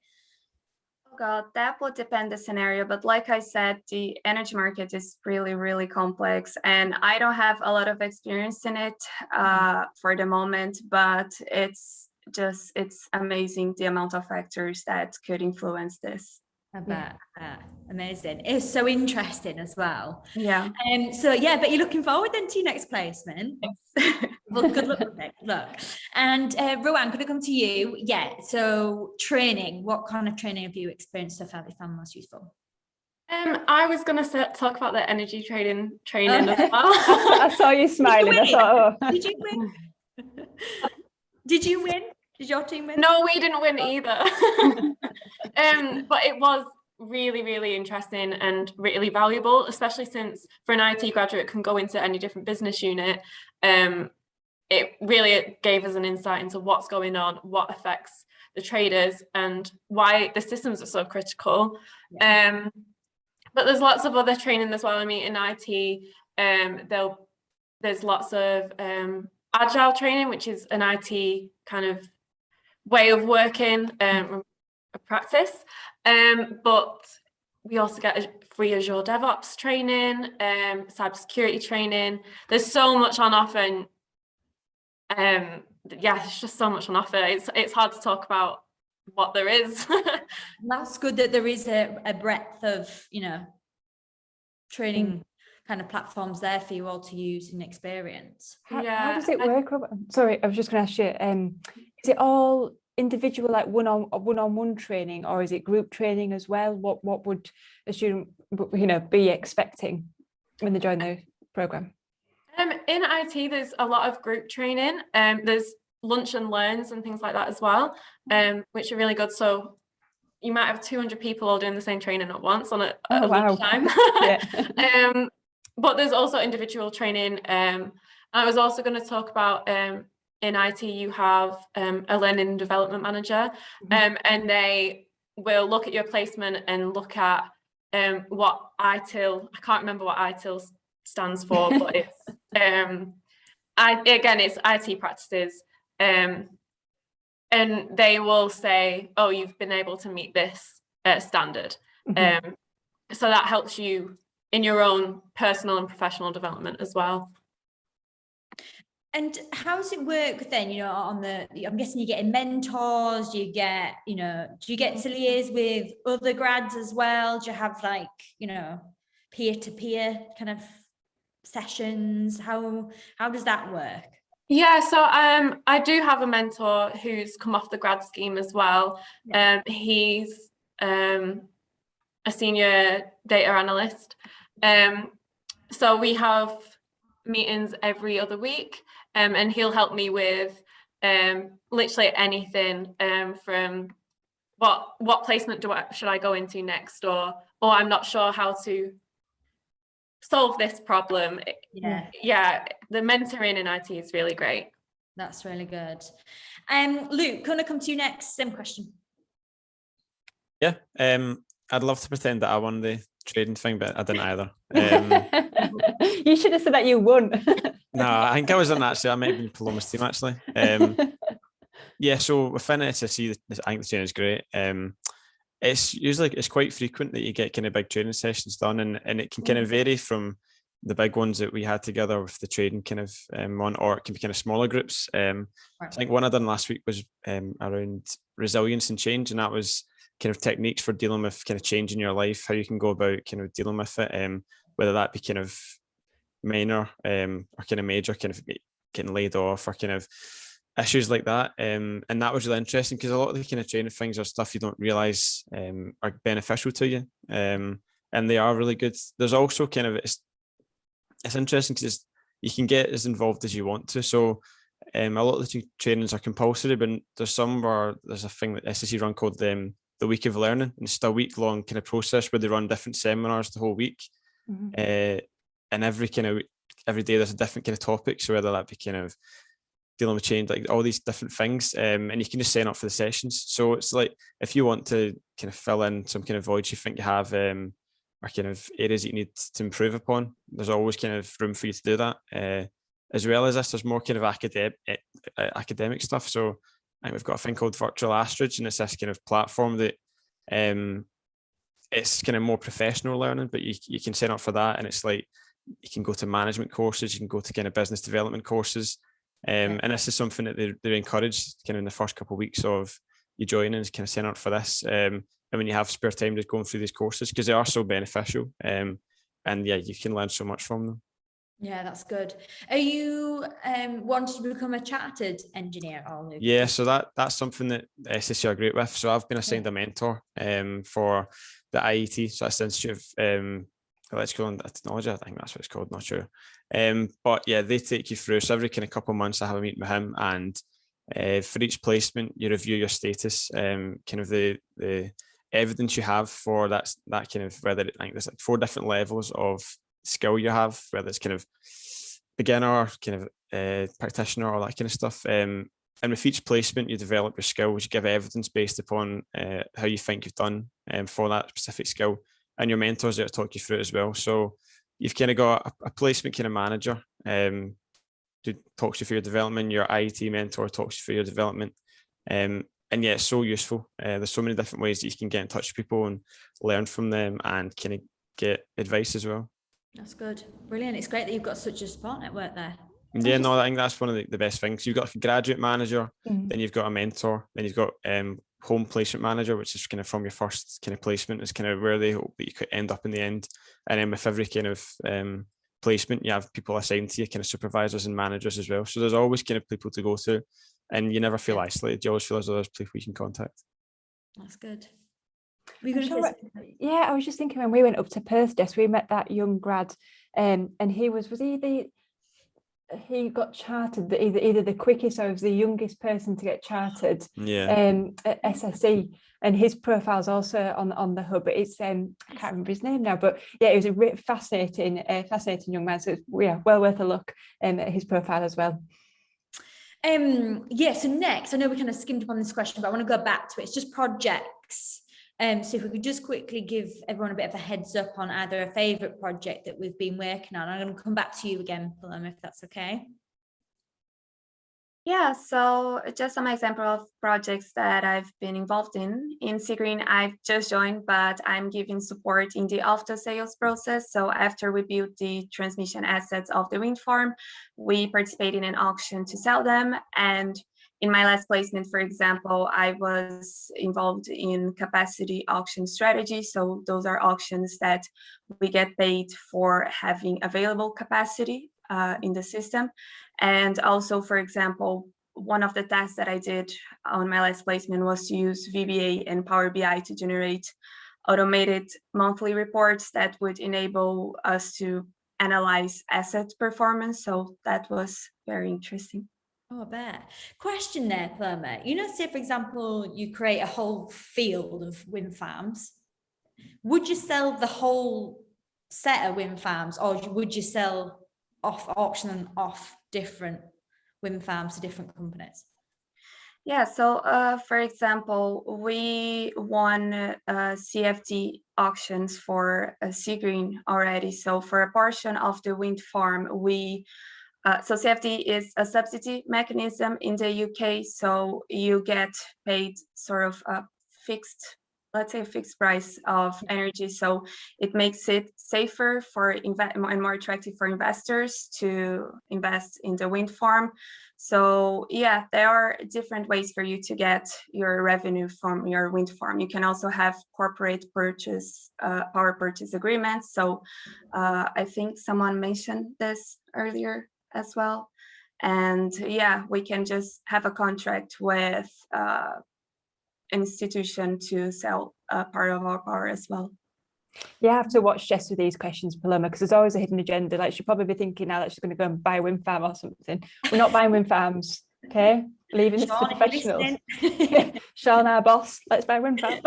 Oh God, that would depend the scenario, but like I said, the energy market is really, really complex, and I don't have a lot of experience in it for the moment, but it's amazing the amount of factors that could influence this. I bet. Amazing. It's so interesting as well. Yeah. But you're looking forward then to your next placement. Yes. Well, good luck with it. Good luck. And Rowan, could I come to you? Yeah. So training, what kind of training have you experienced so far that you found most useful? I was going to talk about the energy training as well. I saw you smiling. I thought, Did you win? Did you win? Did your team win? No, we didn't win either. But it was really, really interesting and really valuable, especially since for an IT graduate can go into any different business unit. It really gave us an insight into what's going on, what affects the traders, and why the systems are so critical. Yeah. But there's lots of other training as well. I mean, in IT, there's lots of agile training, which is an IT kind of way of working, a practice. But we also get free Azure DevOps training, cyber security training. There's so much on offer, and there's just so much on offer. It's hard to talk about what there is. That's good that there is a breadth of training kind of platforms there for you all to use and experience. How does it work? Sorry, I was just going to ask you, is it all individual, like one-on-one training, or is it group training as well? What would a student be expecting when they join the program? In IT, there's a lot of group training. There's lunch and learns and things like that as well, which are really good. So you might have 200 people all doing the same training at once at lunchtime. But there's also individual training. I was also going to talk about in IT, you have a learning and development manager, and they will look at your placement and look at what ITIL, I can't remember what ITIL stands for, but it's it's IT practices, and they will say, oh, you've been able to meet this standard. So that helps you in your own personal and professional development as well. And how does it work then, I'm guessing you're getting mentors, do you get to liaise with other grads as well? Do you have peer-to-peer kind of sessions? How does that work? Yeah, so I do have a mentor who's come off the grad scheme as well. He's a senior data analyst. So we have meetings every other week, and he'll help me with literally anything, from what placement should I go into next, or I'm not sure how to solve this problem. The mentoring in IT is really great. That's really good. Luke, can I come to you next? Same question. I'd love to pretend that I won the trading thing, but I didn't either. You should have said that you won. No, I think I was in actually. I might have been Paloma's team actually. Yeah, so within SSE, I think the training is great. It's usually quite frequent that you get kind of big training sessions done, and it can kind of vary from the big ones that we had together with the trading kind of one, or it can be kind of smaller groups. I think one I done last week was around resilience and change, and that was kind of techniques for dealing with kind of change in your life, how you can go about kind of dealing with it, whether that be kind of minor or kind of major, kind of getting laid off or kind of issues like that. And that was really interesting because a lot of the kind of training things are stuff you don't realize are beneficial to you. And they are really good. There's also kind of, it's interesting because you can get as involved as you want to. So a lot of the trainings are compulsory, but there's some where there's a thing that SSE run called the Week of Learning. And it's just a week-long kind of process where they run different seminars the whole week. And every day there's a different kind of topic. So whether that be kind of dealing with change, like all these different things, and you can just sign up for the sessions. So it's like if you want to kind of fill in some kind of voids you think you have, or kind of areas that you need to improve upon, there's always kind of room for you to do that. As well as this, there's more kind of academic stuff. So I think we've got a thing called Virtual Astrage, and it's this kind of platform that it's kind of more professional learning, but you can sign up for that, and it's like you can go to management courses, you can go to kind of business development courses. And this is something that they encourage kind of in the first couple of weeks of you joining, and kind of sign up for this. And when you have spare time, just going through these courses because they are so beneficial. And yeah, you can learn so much from them. Yeah, that's good. Are you wanting to become a chartered engineer? Yeah, so that's something that SSE are great with. So I've been assigned a mentor for the IET, so that's the Institute of Electrical and Technology, I think that's what it's called, not sure. But yeah, they take you through. So every kind of couple of months I have a meeting with him, and for each placement you review your status, kind of the evidence you have for that kind of, whether I think there's like 4 different levels of skill you have, whether it's kind of beginner, kind of practitioner, all that kind of stuff. And with each placement you develop your skills, you give evidence based upon how you think you've done for that specific skill. And your mentors there to talk you through it as well. So you've kind of got a placement kind of manager who talks you through your development. Your IET mentor talks you through your development. And yeah, it's so useful. There's so many different ways that you can get in touch with people and learn from them and kind of get advice as well. That's good. Brilliant. It's great that you've got such a support network there. Yeah, no, I think that's one of the best things. You've got a graduate manager, then you've got a mentor, then you've got home placement manager, which is kind of from your first kind of placement, is kind of where they hope that you could end up in the end. And then with every kind of placement, you have people assigned to you, kind of supervisors and managers as well. So there's always kind of people to go to, and you never feel isolated. You always feel as though there's people you can contact. That's good. Yeah, I was just thinking when we went up to Perth, we met that young grad, and he got chartered either the quickest or was the youngest person to get chartered at SSE, and his profile's also on the hub. It's I can't remember his name now, but yeah, it was a fascinating young man. So yeah, well worth a look at his profile as well. Yeah, so next, I know we kind of skimmed upon this question, but I want to go back to it. It's just projects. So if we could just quickly give everyone a bit of a heads up on either a favourite project that we've been working on. I'm going to come back to you again, Paloma, if that's okay. Yeah, so just some example of projects that I've been involved in. In Seagreen, I've just joined, but I'm giving support in the after sales process. So after we build the transmission assets of the wind farm, we participate in an auction to sell them. And in my last placement, for example, I was involved in capacity auction strategy. So those are auctions that we get paid for having available capacity in the system. And also, for example, one of the tasks that I did on my last placement was to use VBA and Power BI to generate automated monthly reports that would enable us to analyze asset performance. So that was very interesting. Oh, I bet. Question there, Paloma. You know, say, for example, you create a whole field of wind farms. Would you sell the whole set of wind farms, or would you sell auction off different wind farms to different companies? Yeah, so for example, we won CFD auctions for Seagreen already. So for a portion of the wind farm, so CFD is a subsidy mechanism in the UK. So you get paid sort of a fixed, let's say a fixed price of energy. So it makes it safer for and more attractive for investors to invest in the wind farm. So yeah, there are different ways for you to get your revenue from your wind farm. You can also have corporate purchase, power purchase agreements. So I think someone mentioned this earlier as well. And yeah, we can just have a contract with an institution to sell part of our power as well. You have to watch Jess with these questions, Paloma, because there's always a hidden agenda. Like, she'll probably be thinking now that she's going to go and buy a wind farm or something. We're not buying wind farms, okay? Leaving this to the professionals. Sean, our boss, let's buy a wind farm.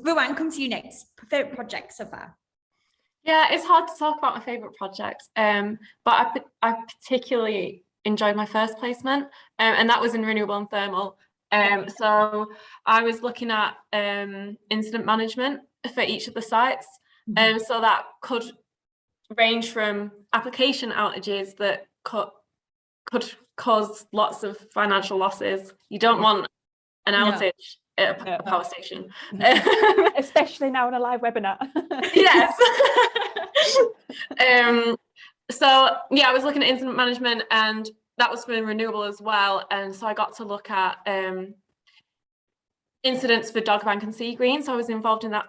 Rowan, come to you next. Favorite project so far? Yeah, it's hard to talk about my favorite projects, but I particularly enjoyed my first placement, and that was in renewable and thermal. So I was looking at incident management for each of the sites, so that could range from application outages that could cause lots of financial losses. You don't want an outage at a power station. Especially now on a live webinar. Yes. So yeah, I was looking at incident management, and that was for renewable as well. And so I got to look at incidents for Dogbank and Seagreen. So I was involved in that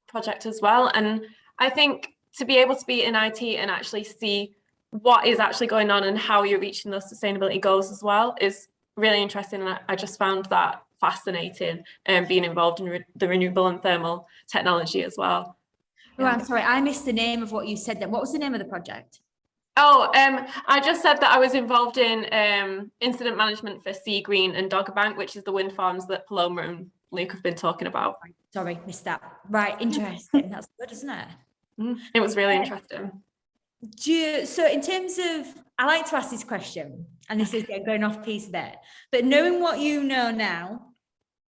project as well. And I think to be able to be in IT and actually see what is actually going on and how you're reaching those sustainability goals as well is really interesting. And I just found that fascinating, being involved in the renewable and thermal technology as well. Oh, I'm sorry, I missed the name of what you said then. What was the name of the project? Oh, I just said that I was involved in incident management for Seagreen and Doggerbank, which is the wind farms that Paloma and Luke have been talking about. Sorry, missed that. Right, interesting. That's good, isn't it? It was really interesting. So in terms of, I like to ask this question, and this is going off piece a bit, but knowing what you know now,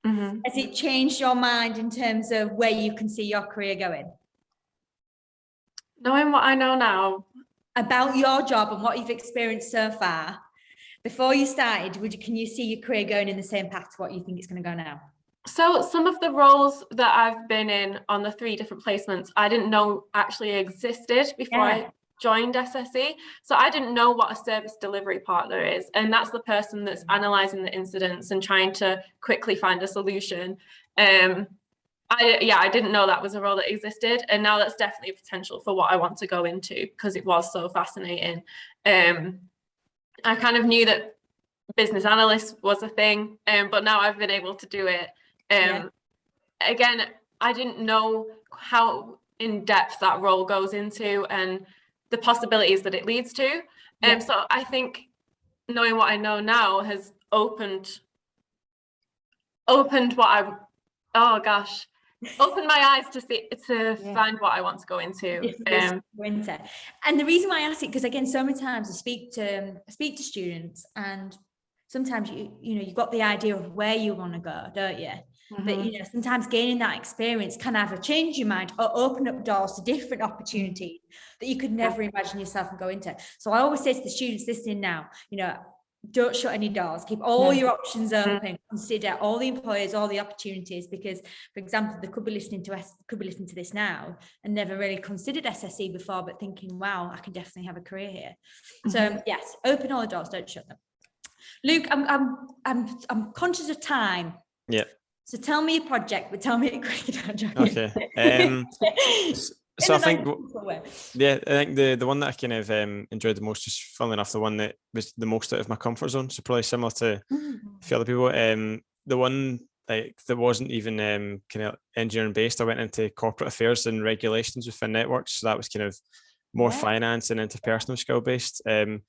has it changed your mind in terms of where you can see your career going? Knowing what I know now about your job and what you've experienced so far, before you started, can you see your career going in the same path to what you think it's going to go now? So some of the roles that I've been in on the 3 different placements, I didn't know actually existed before I joined SSE. So I didn't know what a service delivery partner is. And that's the person that's analysing the incidents and trying to quickly find a solution. I didn't know that was a role that existed, and now that's definitely a potential for what I want to go into because it was so fascinating. I kind of knew that business analyst was a thing, but now I've been able to do it. Again, I didn't know how in depth that role goes into and the possibilities that it leads to. So I think knowing what I know now has opened what opened my eyes to find what I want to go into. And the reason why I ask it, because again, so many times I speak to students, and sometimes you've got the idea of where you want to go, don't you? But sometimes gaining that experience can either change your mind or open up doors to different opportunities that you could never imagine yourself and go into. So I always say to the students listening now, don't shut any doors, keep all your options open, consider all the employers, all the opportunities, because for example, they could be listening to this now and never really considered SSE before, but thinking, wow, I can definitely have a career here. So yes, open all the doors, don't shut them. Luke, I'm conscious of time. Yeah. So tell me your project, but tell me it quick. Okay. So I think the one that I kind of enjoyed the most, just funnily enough, the one that was the most out of my comfort zone. So probably similar to a few other people. The one that wasn't even kind of engineering based. I went into corporate affairs and regulations within networks. So that was kind of more finance and interpersonal skill based. And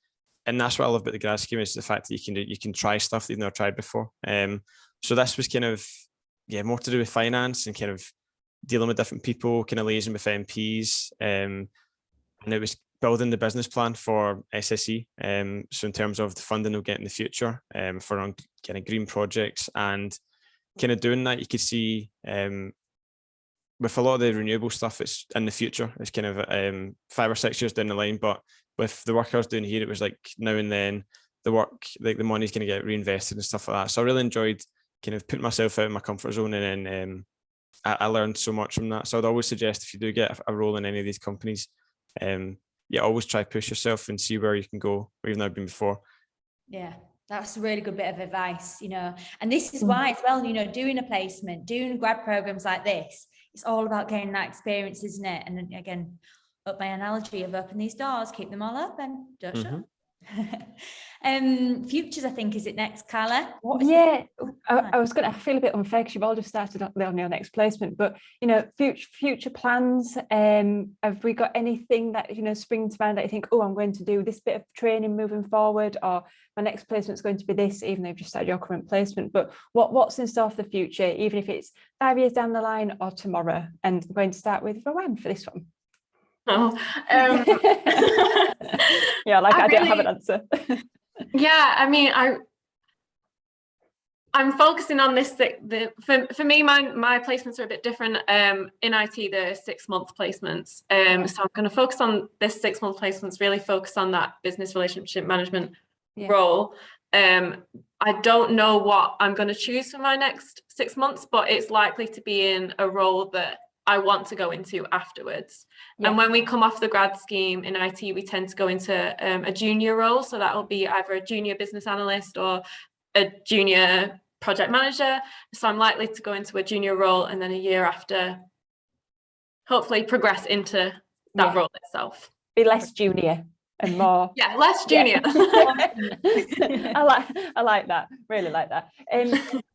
that's what I love about the grad scheme, is the fact that you can try stuff that you've never tried before. So this was kind of more to do with finance and kind of dealing with different people, kind of liaising with MPs, and it was building the business plan for SSE. So in terms of the funding they'll get in the future for kind of green projects, and kind of doing that, you could see with a lot of the renewable stuff, it's in the future. It's kind of 5 or 6 years down the line, but with the work I was doing here, it was like now and then the work, like the money's going to get reinvested and stuff like that. So I really enjoyed kind of putting myself out of my comfort zone, and then I learned so much from that. So I'd always suggest, if you do get a role in any of these companies, always try push yourself and see where you can go, where you've never been before. Yeah, that's a really good bit of advice, and this is why as well, doing a placement, doing grad programs like this, it's all about getting that experience, isn't it? And then, again, up my analogy of open these doors, keep them all open, don't shut. Futures, I think, is it next, Carla? I feel a bit unfair because you've all just started on your next placement, but future plans, have we got anything that spring to mind that you think, oh, I'm going to do this bit of training moving forward, or my next placement is going to be this, even though you've just started your current placement? But what's in store for the future, even if it's 5 years down the line or tomorrow? And I'm going to start with Rowan for this one. Oh, yeah, I don't have an answer. Yeah, I mean, I'm focusing on this. For me, my placements are a bit different. In IT, they're 6-month placements. So I'm going to focus on this 6-month placements. Really focus on that business relationship management role. I don't know what I'm going to choose for my next 6 months, but it's likely to be in a role that I want to go into afterwards. And when we come off the grad scheme in IT, we tend to go into a junior role. So that will be either a junior business analyst or a junior project manager. So I'm likely to go into a junior role, and then a year after, hopefully progress into that role itself. Be less junior and more. Yeah, less junior. I like that. Really like that.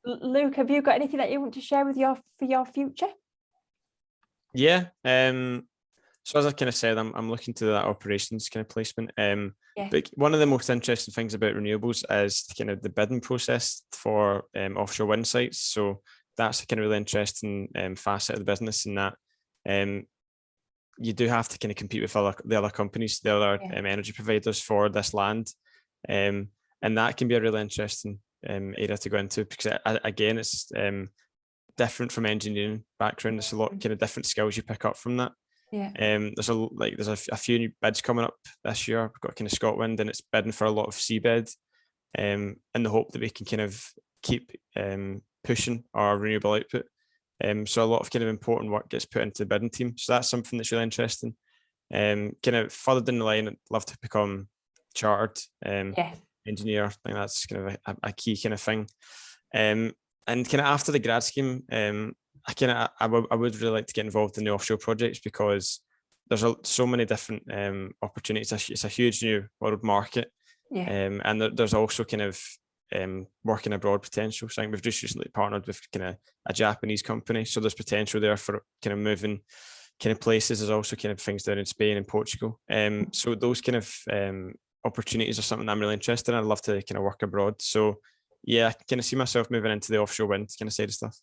Luke, have you got anything that you want to share with for your future? Yeah. So as I kind of said, I'm looking to that operations kind of placement. But one of the most interesting things about renewables is kind of the bidding process for offshore wind sites. So that's a kind of really interesting facet of the business, in that you do have to kind of compete with the other companies, the other energy providers for this land. And that can be a really interesting area to go into, because again, it's different from engineering background. There's a lot kind of different skills you pick up from that. There's a few new bids coming up this year. We've got kind of Scotland, and it's bidding for a lot of seabed, in the hope that we can kind of keep pushing our renewable output. So a lot of kind of important work gets put into the bidding team. So that's something that's really interesting. Kind of further down the line, I'd love to become chartered engineer. I think that's kind of a key kind of thing. And kind of after the grad scheme, I would really like to get involved in the offshore projects, because there's so many different opportunities. It's a huge new world market, and there's also kind of working abroad potential. So I think we've just recently partnered with kind of a Japanese company, so there's potential there for kind of moving kind of places. There's also kind of things down in Spain and Portugal. So those kind of opportunities are something that I'm really interested in. I'd love to kind of work abroad. So yeah, I kind of see myself moving into the offshore wind kind of side of stuff.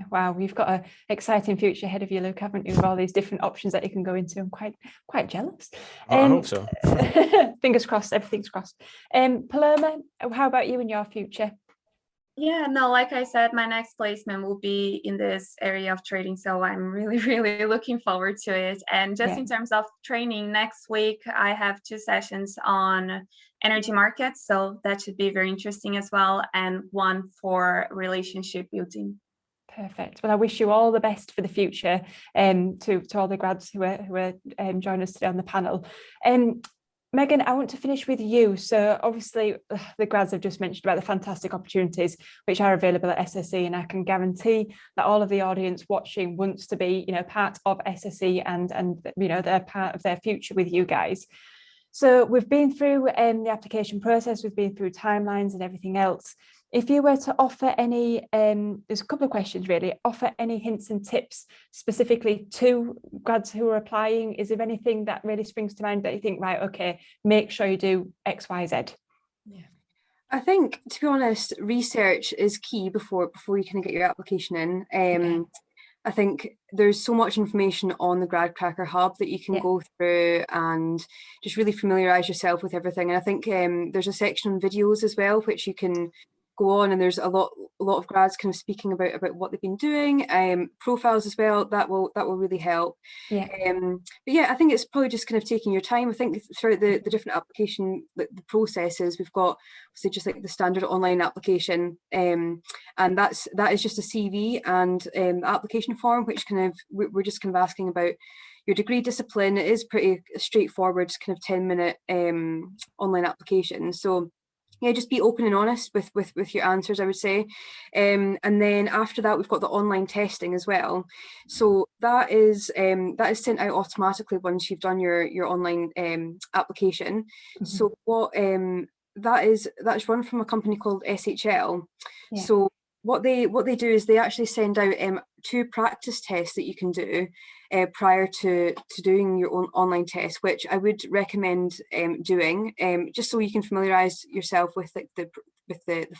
Wow, you've got an exciting future ahead of you, Luke, haven't you, with all these different options that you can go into? I'm quite jealous. I hope so. Fingers crossed, everything's crossed. Paloma, how about you and your future? Yeah, no, like I said, my next placement will be in this area of trading. So I'm really, really looking forward to it. And just in terms of training, next week, I have 2 sessions on energy markets. So that should be very interesting as well. And one for relationship building. Perfect. Well, I wish you all the best for the future, to all the grads who are joining us today on the panel. Megan, I want to finish with you. So obviously the grads have just mentioned about the fantastic opportunities which are available at SSE, and I can guarantee that all of the audience watching wants to be, part of SSE and they're part of their future with you guys. So we've been through the application process, we've been through timelines and everything else. If you were to offer any, there's a couple of questions really, offer any hints and tips specifically to grads who are applying, is there anything that really springs to mind that you think, right, okay, make sure you do X, Y, Z? Yeah, I think, to be honest, research is key before you can get your application in. I think there's so much information on the GradCracker Hub that you can go through and just really familiarise yourself with everything. And I think there's a section on videos as well, which you can go on, and there's a lot of grads kind of speaking about what they've been doing, profiles as well. That will really help. But yeah, I think it's probably just kind of taking your time. I think throughout the different application, the processes, we've got obviously just like the standard online application, and that is just a CV and the application form, which kind of we're just kind of asking about your degree, discipline. It is pretty straightforward, kind of 10-minute online application. So yeah, just be open and honest with your answers, I would say. And then after that, we've got the online testing as well. So that is sent out automatically once you've done your online application. So what that's run from a company called SHL. So what they do is they actually send out 2 practice tests that you can do prior to doing your own online test, which I would recommend doing, just so you can familiarise yourself with like the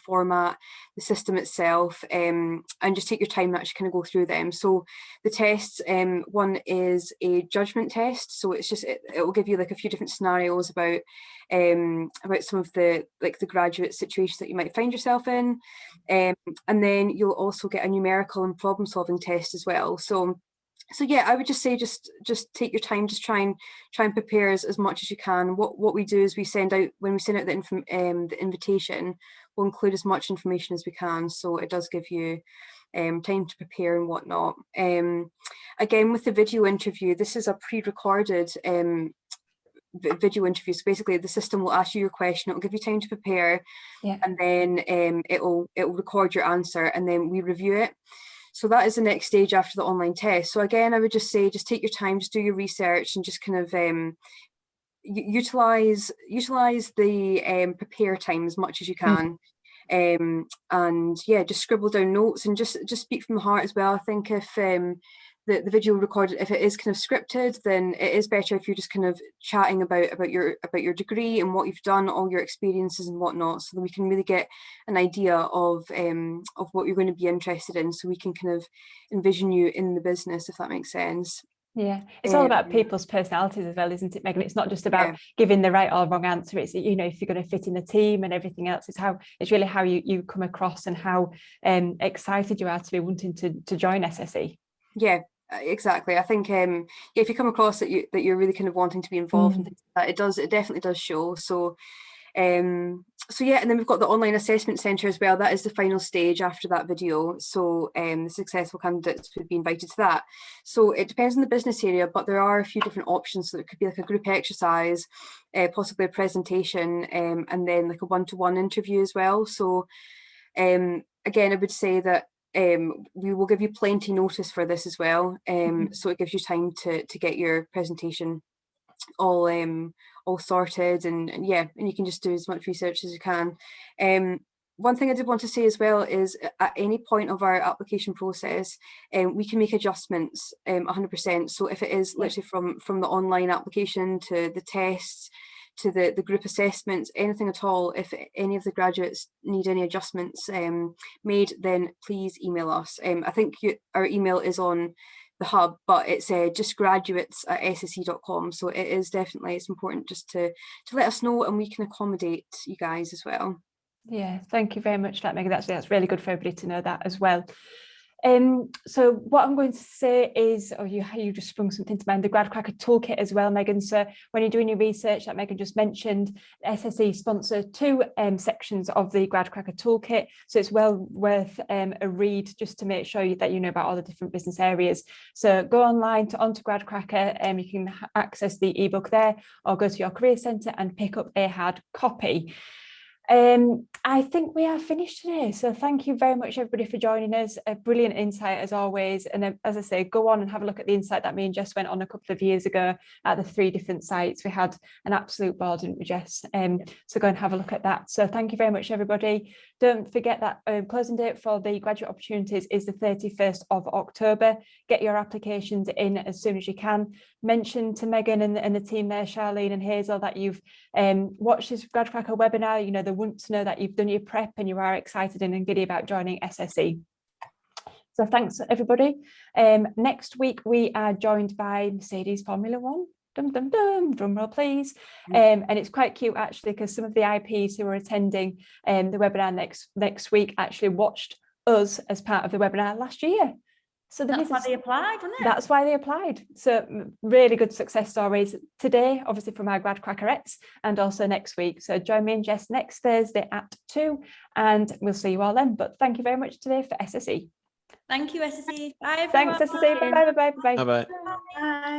format, the system itself, and just take your time to actually kind of go through them. So the tests, one is a judgment test. So it's just it will give you like a few different scenarios about some of the graduate situations that you might find yourself in, and then you'll also get a numerical and problem solving test as well. So yeah, I would just say just take your time, just try and prepare as much as you can. What we do is when we send out the invitation, we'll include as much information as we can, so it does give you time to prepare and whatnot. Again, with the video interview, this is a pre-recorded video interview. So basically the system will ask you your question, it will give you time to prepare, and then it will record your answer, and then we review it. So that is the next stage after the online test. So again, I would just say, just take your time, just do your research, and just kind of utilize the prepare time as much as you can. And yeah, just scribble down notes and just speak from the heart as well. I think if the video recorded, if it is kind of scripted, then it is better if you're just kind of chatting about your degree and what you've done, all your experiences and whatnot, so that we can really get an idea of what you're going to be interested in, so we can kind of envision you in the business, if that makes sense. Yeah, it's all about people's personalities as well, isn't it, Megan? It's not just about giving the right or wrong answer. It's, you know, if you're going to fit in the team and everything else, it's really how you come across and how excited you are to be wanting to join SSE. Yeah, exactly. I think if you come across that you're really kind of wanting to be involved in things like that, it definitely does show. So yeah, and then we've got the online assessment centre as well. That is the final stage after that video. So the successful candidates would be invited to that. So it depends on the business area, but there are a few different options. So it could be like a group exercise, possibly a presentation, and then like a one-to-one interview as well. So again, I would say that we will give you plenty notice for this as well. So it gives you time to get your presentation all sorted, and yeah, and you can just do as much research as you can. One thing I did want to say as well is at any point of our application process, we can make adjustments 100%. So if it is literally from the online application to the tests to the group assessments, anything at all, if any of the graduates need any adjustments made, then please email us. I think our email is on the hub, but it's just graduates@sse.com. So it is definitely, it's important just to let us know, and we can accommodate you guys as well. Yeah, thank you very much for that, Megan. That's really good for everybody to know that as well. So what I'm going to say is, you just sprung something to mind, the GradCracker toolkit as well, Megan. So when you're doing your research, that Megan just mentioned, SSE sponsor 2 sections of the GradCracker toolkit. So it's well worth a read, just to make sure that you know about all the different business areas. So go online onto GradCracker, you can access the ebook there, or go to your career centre and pick up a hard copy. I think we are finished today, so thank you very much everybody for joining us. A brilliant insight as always, and as I say, go on and have a look at the insight that me and Jess went on a couple of years ago at the 3 different sites. We had an absolute ball, didn't we, Jess? So go and have a look at that. So thank you very much everybody. Don't forget that closing date for the graduate opportunities is the 31st of October. Get your applications in as soon as you can. Mention to Megan and the team there, Charlene and Hazel, that you've watched this GradCracker webinar. You know, they want to know that you've done your prep and you are excited and giddy about joining SSE. So thanks everybody. Next week we are joined by Mercedes Formula One. Dum dum dum, drum roll please. And it's quite cute actually, because some of the IPs who are attending the webinar next week actually watched us as part of the webinar last year. So that's why they applied, wasn't it? That's why they applied. So really good success stories today, obviously from our grad crackerettes, and also next week. So join me and Jess next Thursday at 2, and we'll see you all then. But thank you very much today for SSE. Thank you, SSE. Bye, everyone. Thanks, SSE. Bye, bye, bye, bye. Bye bye. Bye.